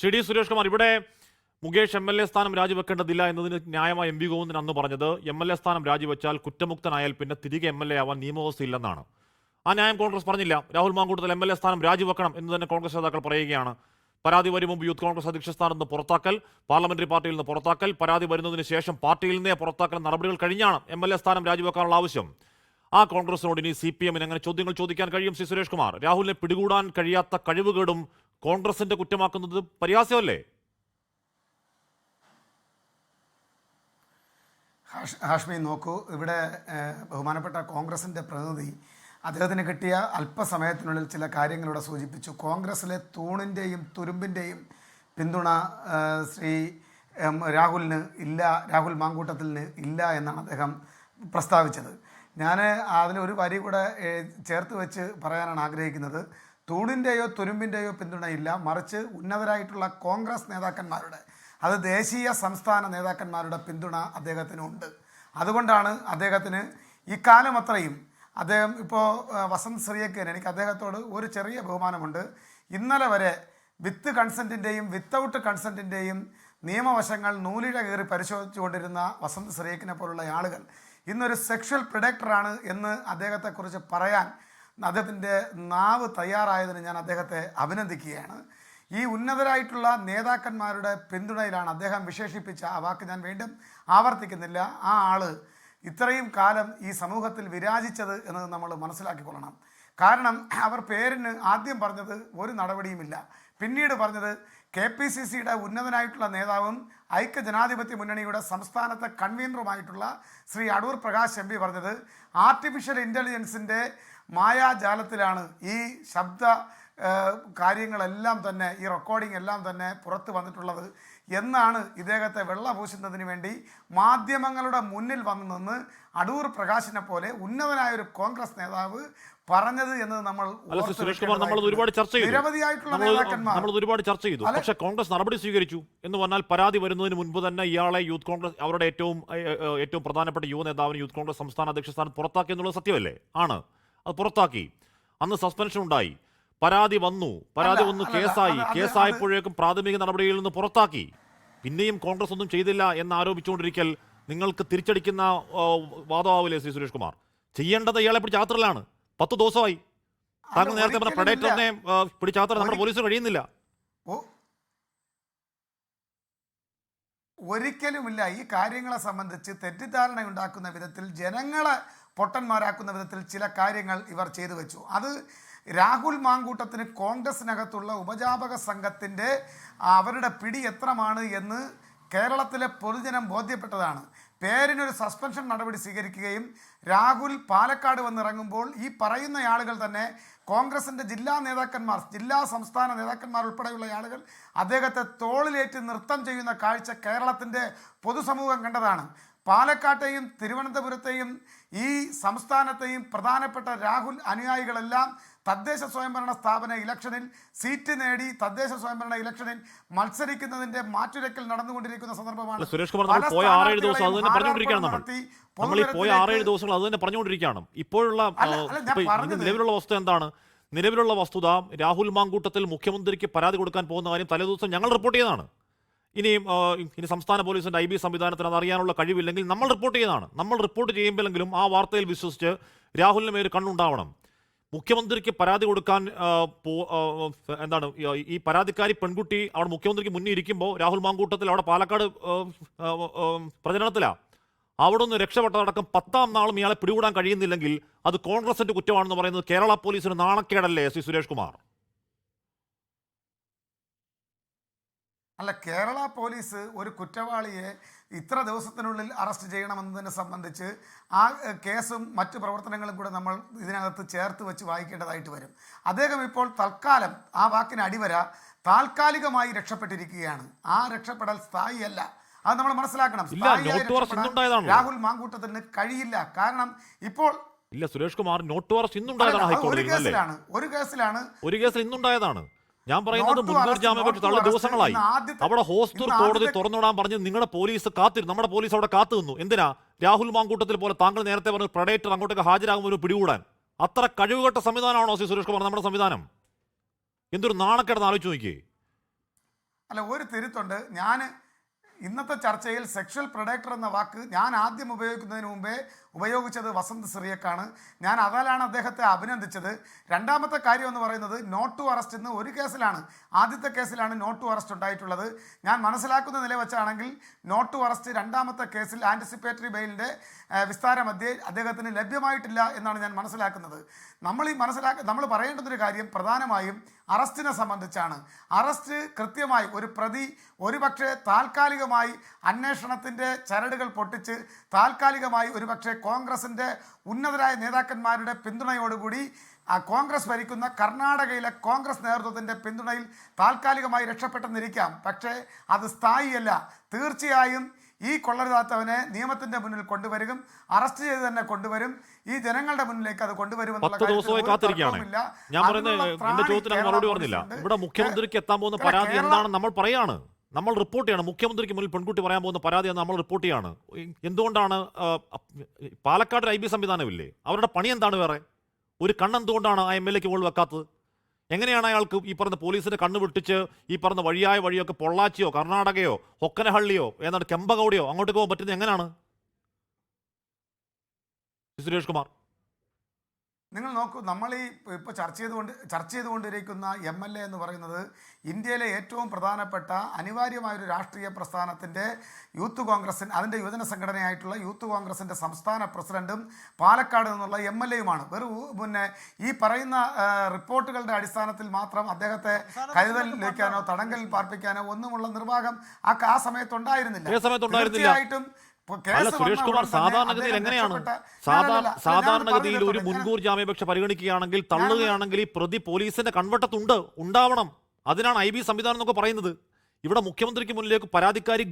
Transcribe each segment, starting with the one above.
Shri D Suresh Kumar, ഇവിടെ Mukesh MLA സ്ഥാനം രാജിവെക്കേണ്ടതില്ല എന്നതിന് ന്യായമായ MV ഗോവിന്ദൻ അന്ന് പറഞ്ഞത് MLA സ്ഥാനം രാജിവെച്ചാൽ കുറ്റമുക്തനായാൽ പിന്നെ തിരികെ MLA ആവാൻ നിയമവ്യവസ്ഥയില്ലെന്നാണ്. ആ ന്യായം കോൺഗ്രസ് പറഞ്ഞില്ല. രാഹുൽ മാങ്കൂട്ടത്തിൽ MLA സ്ഥാനം രാജിവെക്കണം എന്ന് തന്നെ കോൺഗ്രസ് നേതാക്കൾ പറയുകയാണ്. പരാതി വരും മുമ്പ് യൂത്ത് കോൺഗ്രസ് അധ്യക്ഷ സ്ഥാനത്ത് നിന്ന് പുറത്താക്കൽ, പാർലമെന്ററി പാർട്ടിയിൽ നിന്ന് പുറത്താക്കൽ, പരാതി വരുന്നതിന് ശേഷം പാർട്ടിയിൽ നിന്നേ പുറത്താക്കൽ നടപടികൾ കഴിഞ്ഞാണ് MLA സ്ഥാനം രാജിവെക്കാനുള്ള ആവശ്യം. ആ കോൺഗ്രസിനോട് ഇനി CPM അങ്ങനെ ചോദ്യങ്ങൾ ചോദിക്കാൻ കഴിയും? ശ്രീ സുരേഷ് കുമാർ, രാഹുലിനെ പിടികൂടാൻ കഴിയാത്ത കഴിവുകേടും കോൺഗ്രസിന്റെ കുറ്റമാക്കുന്നത് പരിഹാസ്യമല്ലേ? ഹാഷ്മി, നോക്കൂ, ഇവിടെ ബഹുമാനപ്പെട്ട കോൺഗ്രസിൻ്റെ പ്രതിനിധി അദ്ദേഹത്തിന് കിട്ടിയ അല്പസമയത്തിനുള്ളിൽ ചില കാര്യങ്ങളിവിടെ സൂചിപ്പിച്ചു. കോൺഗ്രസിലെ തൂണിൻ്റെയും തുരുമ്പിൻ്റെയും പിന്തുണ ശ്രീ രാഹുലിന് ഇല്ല, രാഹുൽ മാങ്കൂട്ടത്തിന് ഇല്ല എന്നാണ് അദ്ദേഹം പ്രസ്താവിച്ചത്. ഞാൻ അതിനൊരു വരി കൂടെ ചേർത്ത് വെച്ച് പറയാനാണ് ആഗ്രഹിക്കുന്നത്. തൂണിൻ്റെയോ തുരുമ്പിൻ്റെയോ പിന്തുണയില്ല, മറിച്ച് ഉന്നതരായിട്ടുള്ള കോൺഗ്രസ് നേതാക്കന്മാരുടെ, അത് ദേശീയ സംസ്ഥാന നേതാക്കന്മാരുടെ പിന്തുണ അദ്ദേഹത്തിനുണ്ട്. അതുകൊണ്ടാണ് അദ്ദേഹത്തിന് ഇക്കാലം അത്രയും അദ്ദേഹം ഇപ്പോൾ വസന്ത് ശ്രീയക്കൻ, എനിക്ക് അദ്ദേഹത്തോട് ഒരു ചെറിയ ബഹുമാനമുണ്ട്. ഇന്നലെ വരെ വിത്ത് കൺസെൻറ്റിൻ്റെയും വിത്തൗട്ട് കൺസെൻറ്റിൻ്റെയും നിയമവശങ്ങൾ നൂലിഴ കയറി പരിശോധിച്ചുകൊണ്ടിരുന്ന വസന്ത് ശ്രീയക്കിനെ പോലുള്ള ആളുകൾ ഇന്നൊരു സെക്ഷൽ പ്രിഡക്ടറാണ് എന്ന് അദ്ദേഹത്തെക്കുറിച്ച് പറയാൻ അദ്ദേഹത്തിൻ്റെ നാവ് തയ്യാറായതിന് ഞാൻ അദ്ദേഹത്തെ അഭിനന്ദിക്കുകയാണ്. ഈ ഉന്നതരായിട്ടുള്ള നേതാക്കന്മാരുടെ പിന്തുണയിലാണ് അദ്ദേഹം വിശേഷിപ്പിച്ച ആ വാക്ക് ഞാൻ വീണ്ടും ആവർത്തിക്കുന്നില്ല. ആ ആള് ഇത്രയും കാലം ഈ സമൂഹത്തിൽ വിരാജിച്ചത് എന്നത് നമ്മൾ മനസ്സിലാക്കിക്കൊള്ളണം. കാരണം അവർ പേരിന് ആദ്യം പറഞ്ഞത് ഒരു നടപടിയുമില്ല, പിന്നീട് പറഞ്ഞത് KPCCയുടെ ഉന്നതനായിട്ടുള്ള നേതാവും ഐക്യജനാധിപത്യ മുന്നണിയുടെ സംസ്ഥാനത്തെ കൺവീനറുമായിട്ടുള്ള ശ്രീ അടൂർ പ്രകാശ് MP പറഞ്ഞത് ആർട്ടിഫിഷ്യൽ ഇൻ്റലിജൻസിൻ്റെ മായാജാലത്തിലാണ് ഈ ശബ്ദ കാര്യങ്ങളെല്ലാം തന്നെ, ഈ റെക്കോർഡിംഗ് എല്ലാം തന്നെ പുറത്ത് വന്നിട്ടുള്ളത് എന്നാണ് ഇദ്ദേഹത്തെ വെള്ളപൂശുന്നതിന് വേണ്ടി മാധ്യമങ്ങളുടെ മുന്നിൽ വന്നു നിന്ന് അടൂർ പ്രകാശിനെ പോലെ ഉന്നതനായ ഒരു കോൺഗ്രസ് നേതാവ് പറഞ്ഞത് എന്ന് നമ്മൾ ഒരുപാട് ചർച്ച ചെയ്തു. പക്ഷേ കോൺഗ്രസ് നടപടി സ്വീകരിച്ചു എന്ന് പറഞ്ഞാൽ പരാതി വരുന്നതിന് മുൻപ് തന്നെ ഇയാളെ യൂത്ത് കോൺഗ്രസ് അവരുടെ ഏറ്റവും പ്രധാനപ്പെട്ട യുവ നേതാവിന് യൂത്ത് കോൺഗ്രസ് സംസ്ഥാന അധ്യക്ഷ സ്ഥാനം പുറത്താക്കി എന്നുള്ളത് സത്യമല്ലേ? ആണ്, അത് പുറത്താക്കി. അന്ന് സസ്പെൻഷൻ ഉണ്ടായി, പരാതി വന്നു കേസായപ്പോഴേക്കും പ്രാഥമിക നടപടിയിൽ നിന്ന് പുറത്താക്കി. പിന്നെയും കോൺഗ്രസ് ഒന്നും ചെയ്തില്ല എന്ന് ആരോപിച്ചുകൊണ്ടിരിക്കൽ നിങ്ങൾക്ക് തിരിച്ചടിക്കുന്ന വാദമാവില്ലേ ശ്രീ സുരേഷ് കുമാർ? ചെയ്യേണ്ടത് ഇയാളെ പിടിച്ചാത്രലാണ്. 10 ദിവസമായി. താങ്കൾ നേരത്തെ പറഞ്ഞ പ്രഡേറ്ററിനെ പിടിച്ചാത്ര നമ്മുടെ പോലീസ് കഴിയുന്നില്ല. ഒരിക്കലുമില്ല. ഈ കാര്യങ്ങളെ സംബന്ധിച്ച് തെറ്റിദ്ധാരണ ഉണ്ടാക്കുന്ന വിധത്തിൽ, ജനങ്ങളെ പൊട്ടന്മാരാക്കുന്ന വിധത്തിൽ ചില കാര്യങ്ങൾ ഇവർ ചെയ്തു വെച്ചു. അത് രാഹുൽ മാങ്കൂട്ടത്തിന് കോൺഗ്രസിനകത്തുള്ള ഉപജാപക സംഘത്തിൻ്റെ അവരുടെ പിടി എത്രമാണ് എന്ന് കേരളത്തിലെ പൊതുജനം ബോധ്യപ്പെട്ടതാണ്. പേരിനൊരു സസ്പെൻഷൻ നടപടി സ്വീകരിക്കുകയും രാഹുൽ പാലക്കാട് വന്നിറങ്ങുമ്പോൾ ഈ പറയുന്ന ആളുകൾ തന്നെ കോൺഗ്രസിൻ്റെ ജില്ലാ നേതാക്കന്മാർ, ജില്ലാ സംസ്ഥാന നേതാക്കന്മാർ ഉൾപ്പെടെയുള്ള ആളുകൾ അദ്ദേഹത്തെ തോളിലേറ്റ് നൃത്തം ചെയ്യുന്ന കാഴ്ച കേരളത്തിൻ്റെ പൊതുസമൂഹം കണ്ടതാണ്. പാലക്കാട്ടെയും തിരുവനന്തപുരത്തെയും ഈ സംസ്ഥാനത്തെയും പ്രധാനപ്പെട്ട രാഹുൽ അനുയായികളെല്ലാം തദ്ദേശ സ്വയംഭരണ സ്ഥാപന ഇലക്ഷനിൽ സീറ്റ് നേടി തദ്ദേശ സ്വയംഭരണ ഇലക്ഷനിൽ മത്സരിക്കുന്നതിന്റെ മാറ്റുരക്കൽ നടന്നുകൊണ്ടിരിക്കുന്ന സന്ദർഭമാണ്. സുരേഷ് കുമാർ, നമ്മൾ പോയ 6-7 ദിവസം അത് തന്നെ പറഞ്ഞുകൊണ്ടിരിക്കുകയാണ്. ഇപ്പോഴുള്ള നിലവിലുള്ള വസ്തുത എന്താണ്? നിലവിലുള്ള വസ്തുത രാഹുൽ മാങ്കൂട്ടത്തിൽ മുഖ്യമന്ത്രിക്ക് പരാതി കൊടുക്കാൻ പോകുന്ന കാര്യം തലേദിവസം ഞങ്ങൾ റിപ്പോർട്ട് ചെയ്തതാണ്. ഇനി സംസ്ഥാന പോലീസിന്റെ IB സംവിധാനത്തിന് അത് അറിയാനുള്ള കഴിവില്ലെങ്കിൽ നമ്മൾ റിപ്പോർട്ട് ചെയ്തതാണ്. നമ്മൾ റിപ്പോർട്ട് ചെയ്യുമ്പോഴെങ്കിലും ആ വാർത്തയിൽ വിശ്വസിച്ച് രാഹുലിന് മേൽ കണ്ണുണ്ടാവണം. മുഖ്യമന്ത്രിക്ക് പരാതി കൊടുക്കാൻ ഈ പരാതിക്കാരി പെൺകുട്ടി അവിടെ മുഖ്യമന്ത്രിക്ക് മുന്നിൽ ഇരിക്കുമ്പോൾ രാഹുൽ മാങ്കൂട്ടത്തിൽ അവിടെ പാലക്കാട് പ്രചരണത്തിലാണ്. അവിടെ നിന്ന് രക്ഷപ്പെട്ടതടക്കം 10-ാം നാളും ഇയാളെ പിടികൂടാൻ കഴിയുന്നില്ലെങ്കിൽ അത് കോൺഗ്രസിന്റെ കുറ്റമാണെന്ന് പറയുന്നത് കേരള പോലീസിന് നാണക്കേടല്ലേ ശ്രീ സുരേഷ് കുമാർ? അല്ല, കേരള പോലീസ് ഒരു കുറ്റവാളിയെ ഇത്ര ദിവസത്തിനുള്ളിൽ അറസ്റ്റ് ചെയ്യണമെന്നതിനെ സംബന്ധിച്ച് ആ കേസും മറ്റ് പ്രവർത്തനങ്ങളും കൂടെ നമ്മൾ ഇതിനകത്ത് ചേർത്ത് വെച്ച് വായിക്കേണ്ടതായിട്ട് വരും. അദ്ദേഹം ഇപ്പോൾ തൽക്കാലം, ആ വാക്കിന് അടിവര, താൽക്കാലികമായി രക്ഷപ്പെട്ടിരിക്കുകയാണ്. ആ രക്ഷപ്പെടൽ സ്ഥായിയല്ല, അത് നമ്മൾ മനസ്സിലാക്കണം. രാഹുൽ മാങ്കൂട്ടത്തിന് കഴിയില്ല. കാരണം ഇപ്പോൾ ഇല്ല സുരേഷ് കുമാർ, നോട്ട് വാറസ്റ്റ് ഇന്നുണ്ടായതാണ്. ഒരു കേസിൽ ഇന്നുണ്ടായതാണ്. ഞാൻ പറയുന്നത് മുൻകൂർ ജാമ്യാപേക്ഷ തള്ള ദിവസങ്ങളായി. അവിടെ ഹോസ്റ്റർ കോടതി തുറന്നുവിടാൻ പറഞ്ഞ് നിങ്ങളുടെ പോലീസ് കാത്തിരുന്നു. നമ്മുടെ പോലീസ് അവിടെ കാത്തു നിന്നു. എന്തിനാ? രാഹുൽ മാങ്കൂട്ടത്തിൽ പോലെ താങ്കൾ നേരത്തെ പറഞ്ഞ പ്രഡേറ്റർ അങ്ങോട്ടേക്ക് ഹാജരാകുമ്പോൾ പിടികൂടാൻ. അത്ര കഴിവുകെട്ട സംവിധാനമാണോ ശ്രീ സുരേഷ് കുമാർ നമ്മുടെ സംവിധാനം? എന്തൊരു നാണക്കേടെന്ന് ആലോചിച്ച് നോക്കിയേ. അല്ല, ഒരു തിരുത്തുണ്ട്. ഞാൻ ഇന്നത്തെ ചർച്ചയിൽ സെക്ഷൽ പ്രൊഡക്ടർ എന്ന വാക്ക് ഞാൻ ആദ്യം ഉപയോഗിക്കുന്നതിന് മുമ്പേ ഉപയോഗിച്ചത് വസന്ത് സിറിയക്കാണ്. ഞാൻ അതിലാണ് അദ്ദേഹത്തെ അഭിനന്ദിച്ചത്. രണ്ടാമത്തെ കാര്യം എന്ന് പറയുന്നത് നോട്ട് ടു അറസ്റ്റ് എന്ന് ഒരു കേസിലാണ്, ആദ്യത്തെ കേസിലാണ് നോട്ട് ടു അറസ്റ്റ് ഉണ്ടായിട്ടുള്ളത്. ഞാൻ മനസ്സിലാക്കുന്ന നില വെച്ചാണെങ്കിൽ നോട്ട് ടു അറസ്റ്റ് രണ്ടാമത്തെ കേസിൽ ആൻറ്റിസിപ്പേറ്ററി ബെയിലിൻ്റെ വിസ്താരമധ്യേ അദ്ദേഹത്തിന് ലഭ്യമായിട്ടില്ല എന്നാണ് ഞാൻ മനസ്സിലാക്കുന്നത്. നമ്മൾ പറയേണ്ടുന്നൊരു കാര്യം പ്രധാനമായും അറസ്റ്റിനെ സംബന്ധിച്ചാണ്. അറസ്റ്റ് കൃത്യമായി ഒരു പ്രതി ഒരുപക്ഷെ താൽക്കാലികമായി അന്വേഷണത്തിൻ്റെ ചരടുകൾ പൊട്ടിച്ച് താൽക്കാലികമായി ഒരുപക്ഷെ കോൺഗ്രസിൻ്റെ ഉന്നതരായ നേതാക്കന്മാരുടെ പിന്തുണയോടുകൂടി കോൺഗ്രസ് ഭരിക്കുന്ന കർണാടകയിലെ കോൺഗ്രസ് നേതൃത്വത്തിൻ്റെ പിന്തുണയിൽ താൽക്കാലികമായി രക്ഷപ്പെട്ടെന്നിരിക്കാം. പക്ഷേ അത് സ്ഥായിയല്ല. തീർച്ചയായും ഈ കൊള്ളരുതാത്തവനെ നിയമത്തിൻ്റെ മുന്നിൽ കൊണ്ടുവരും, അറസ്റ്റ് ചെയ്ത് തന്നെ കൊണ്ടുവരും, ഈ ജനങ്ങളുടെ മുന്നിലേക്ക് അത് കൊണ്ടുവരുമെന്നുള്ള 10 ദിവസമായി കാത്തിരിക്കുകയാണ്. ഞാൻ പറയുന്നത് എന്റെ ചോദ്യത്തിന് മറുപടി പറഞ്ഞില്ല. ഇവിടെ മുഖ്യമന്ത്രിക്ക് എത്താൻ പോകുന്ന പരാതി എന്താണെന്ന് നമ്മൾ പറയാണ്, നമ്മൾ റിപ്പോർട്ട് ചെയ്യണം. മുഖ്യമന്ത്രിക്ക് മുന്നിൽ പെൺകുട്ടി പറയാൻ പോകുന്ന പരാതിയാണ് നമ്മൾ റിപ്പോർട്ട് ചെയ്യാണ്. എന്തുകൊണ്ടാണ് പാലക്കാട് IB സംവിധാനമില്ലേ? അവരുടെ പണി എന്താണ്? വേറെ ഒരു കണ്ണെന്തുകൊണ്ടാണ് ആ MLA ക്ക് മുകളിൽ വെക്കാത്തത്? എങ്ങനെയാണ് അയാൾക്ക് ഈ പറഞ്ഞ പോലീസിന്റെ കണ്ണ് വിട്ടിച്ച് ഈ പറഞ്ഞ വഴിയൊക്കെ പൊള്ളാച്ചിയോ കർണാടകയോ ഹൊക്കനഹള്ളിയോ ഏതാണ്ട് കെമ്പകൗടിയോ അങ്ങോട്ട് പോകാൻ പറ്റുന്നത് എങ്ങനെയാണ്? സുരേഷ് കുമാർ, നിങ്ങൾ നോക്കൂ, നമ്മൾ ഈ ഇപ്പോൾ ചർച്ച ചെയ്തുകൊണ്ടിരിക്കുന്ന MLA എന്ന് പറയുന്നത് ഇന്ത്യയിലെ ഏറ്റവും പ്രധാനപ്പെട്ട അനിവാര്യമായൊരു രാഷ്ട്രീയ പ്രസ്ഥാനത്തിൻ്റെ യൂത്ത് കോൺഗ്രസിൻ അതിൻ്റെ യുവജന സംഘടനയായിട്ടുള്ള യൂത്ത് കോൺഗ്രസിൻ്റെ സംസ്ഥാന പ്രസിഡന്റും പാലക്കാട് നിന്നുള്ള MLA-യുമാണ്. പിന്നെ ഈ പറയുന്ന റിപ്പോർട്ടുകളുടെ അടിസ്ഥാനത്തിൽ മാത്രം അദ്ദേഹത്തെ കരുതലിൽ വയ്ക്കാനോ തടങ്കലിൽ പാർപ്പിക്കാനോ ഒന്നുമുള്ള നിർവാഹം ആ സമയത്തുണ്ടായിരുന്നില്ല. തീർച്ചയായിട്ടും അല്ല സുരേഷ് കുമാർ, സാധാരണഗതിയിൽ എങ്ങനെയാണ്? സാധാരണഗതിയിൽ ഒരു മുൻകൂർ ജാമ്യാപേക്ഷ പരിഗണിക്കുകയാണെങ്കിൽ തള്ളുകയാണെങ്കിൽ ഈ പ്രതി പോലീസിന്റെ കൺവട്ടത്തുണ്ട്, ഉണ്ടാവണം. അതിനാണ് IB സംവിധാനം എന്നൊക്കെ പറയുന്നത്. ഇവിടെ മുഖ്യമന്ത്രിക്ക് മുന്നിലേക്ക് പരാതിക്കാരി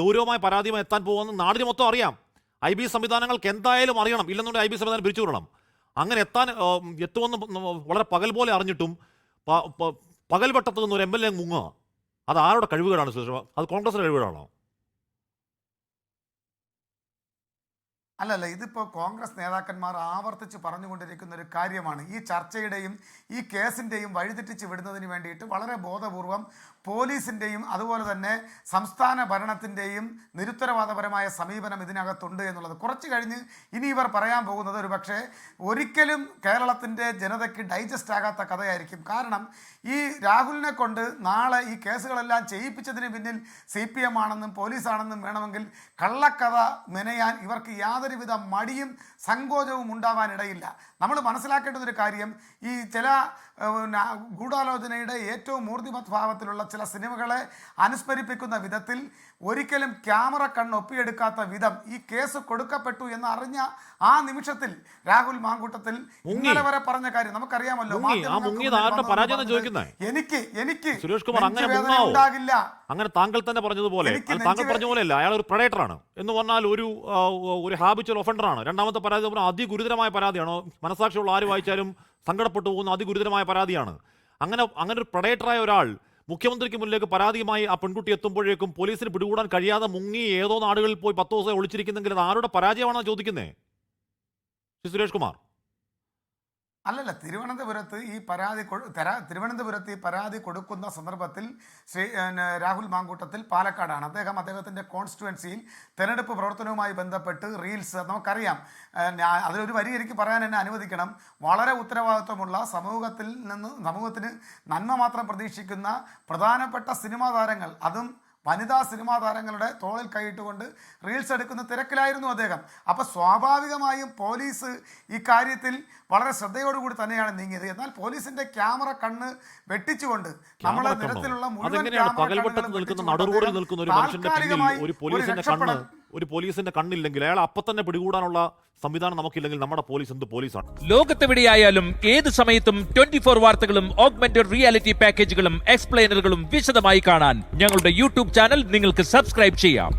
ഗൗരവമായ പരാതിയുമായി എത്താൻ പോകുമെന്ന് നാടിന് മൊത്തം അറിയാം. IB സംവിധാനങ്ങൾക്ക് എന്തായാലും അറിയണം, ഇല്ലെന്നുണ്ടെങ്കിൽ IB സംവിധാനം പിരിച്ചു വിടണം. അങ്ങനെ എത്തുമെന്ന് വളരെ പകൽ പോലെ അറിഞ്ഞിട്ടും പകൽവട്ടത്ത് നിന്ന് ഒരു MLA മുങ്ങുക, അത് ആരുടെ കഴിവുകളാണ് സുരേഷ്? അത് കോൺഗ്രസിന്റെ കഴിവുകളാണോ? അല്ലല്ല, ഇതിപ്പോൾ കോൺഗ്രസ് നേതാക്കന്മാർ ആവർത്തിച്ച് പറഞ്ഞുകൊണ്ടിരിക്കുന്ന ഒരു കാര്യമാണ്. ഈ ചർച്ചയുടെയും ഈ കേസിൻ്റെയും വഴിതെറ്റിച്ച് വിടുന്നതിന് വേണ്ടിയിട്ട് വളരെ ബോധപൂർവം പോലീസിൻ്റെയും അതുപോലെ തന്നെ സംസ്ഥാന ഭരണത്തിൻ്റെയും നിരുത്തരവാദപരമായ സമീപനം ഇതിനകത്തുണ്ട് എന്നുള്ളത് കുറച്ച് കഴിഞ്ഞ് ഇനി ഇവർ പറയാൻ പോകുന്നത് ഒരു പക്ഷേ ഒരിക്കലും കേരളത്തിൻ്റെ ജനതയ്ക്ക് ഡൈജസ്റ്റ് ആകാത്ത കഥയായിരിക്കും. കാരണം ഈ രാഹുലിനെ കൊണ്ട് നാളെ ഈ കേസുകളെല്ലാം ചെയ്യിപ്പിച്ചതിന് പിന്നിൽ CPM ആണെന്നും പോലീസാണെന്നും വേണമെങ്കിൽ കള്ളക്കഥ മെനയാൻ ഇവർക്ക് യാതൊരുവിധ മടിയും സങ്കോചവും ഉണ്ടാവാനിടയില്ല. നമ്മൾ മനസ്സിലാക്കേണ്ടതൊരു കാര്യം, ഈ ചില ഗൂഢാലോചനയുടെ ഏറ്റവും മൂർത്തിമത് ഭാവത്തിലുള്ള ചില സിനിമകളെ അനുസ്മരിപ്പിക്കുന്ന വിധത്തിൽ ഒരിക്കലും ക്യാമറ കണ്ണൊപ്പിയെടുക്കാത്ത വിധം ഈ കേസ് കൊടുക്കപ്പെട്ടു എന്ന് അറിഞ്ഞ ആ നിമിഷത്തിൽ രാഹുൽ മാങ്കൂട്ടത്തിൽ ഇന്നലെ വരെ പറഞ്ഞ കാര്യം നമുക്കറിയാമല്ലോ. എനിക്ക് സുരേഷ് കുമാർ ഉണ്ടാകില്ല. അങ്ങനെ താങ്കൾ തന്നെ പറഞ്ഞതുപോലെ, താങ്കൾ പറഞ്ഞ പോലെയല്ല, അയാൾ ഒരു പ്രഡേറ്ററാണ് എന്ന് പറഞ്ഞാൽ ഒരു ഹാബിച്വൽ ഒഫൻഡറാണ്. രണ്ടാമത്തെ പരാതി അതിഗുരുതരമായ പരാതിയാണ്. മനസാക്ഷിയുള്ള ആര് വായിച്ചാലും സങ്കടപ്പെട്ടു പോകുന്ന അതിഗുരുതരമായ പരാതിയാണ്. അങ്ങനെ ഒരു പ്രഡേറ്ററായ ഒരാൾ മുഖ്യമന്ത്രിക്ക് മുന്നിലേക്ക് പരാതിയുമായി ആ പെൺകുട്ടി എത്തുമ്പോഴേക്കും പോലീസിന് പിടികൂടാൻ കഴിയാതെ മുങ്ങി ഏതോ നാടുകളിൽ പോയി 10 ദിവസം ഒളിച്ചിരിക്കുന്നെങ്കിൽ അത് ആരുടെ പരാജയമാണെന്ന് ചോദിക്കുന്നേ സുരേഷ് കുമാർ? അല്ലല്ല, തിരുവനന്തപുരത്ത് ഈ പരാതി കൊടുക്കുന്ന സന്ദർഭത്തിൽ രാഹുൽ മാങ്കൂട്ടത്തിൽ പാലക്കാടാണ്. അദ്ദേഹത്തിൻ്റെ കോൺസ്റ്റിറ്റ്യുവൻസിയിൽ തെരഞ്ഞെടുപ്പ് പ്രവർത്തനവുമായി ബന്ധപ്പെട്ട് റീൽസ് നമുക്കറിയാം. അതിലൊരു വരി എനിക്ക് പറയാൻ എന്നെ അനുവദിക്കണം. വളരെ ഉത്തരവാദിത്വമുള്ള സമൂഹത്തിന് നന്മ മാത്രം പ്രതീക്ഷിക്കുന്ന പ്രധാനപ്പെട്ട സിനിമാ താരങ്ങൾ, അതും വനിതാ സിനിമാ താരങ്ങളുടെ തോളിൽ കൈയിട്ടുകൊണ്ട് റീൽസ് എടുക്കുന്ന തിരക്കിലായിരുന്നു അദ്ദേഹം. അപ്പോൾ സ്വാഭാവികമായും പോലീസ് ഇക്കാര്യത്തിൽ വളരെ ശ്രദ്ധയോടുകൂടി തന്നെയാണ് നീങ്ങിയത്. എന്നാൽ പോലീസിന്റെ ക്യാമറ കണ്ണ് വെട്ടിച്ചുകൊണ്ട് നമ്മളെ നിരത്തിലുള്ള ഒരു പോലീസിന്റെ കണ്ണില്ലെങ്കിൽ അയാൾ അപ്പം തന്നെ പിടികൂടാനുള്ള സംവിധാനം നമുക്കില്ലെങ്കിൽ നമ്മുടെ പോലീസ് എന്ത് പോലീസാണ്? ലോകത്തെവിടെയായാലും ഏത് സമയത്തും 24 വാർത്തകളും ഓഗ്മെന്റഡ് റിയാലിറ്റി പാക്കേജുകളും എക്സ്പ്ലെയിനറുകളും വിശദമായി കാണാൻ ഞങ്ങളുടെ YouTube ചാനൽ നിങ്ങൾക്ക് സബ്സ്ക്രൈബ് ചെയ്യാം.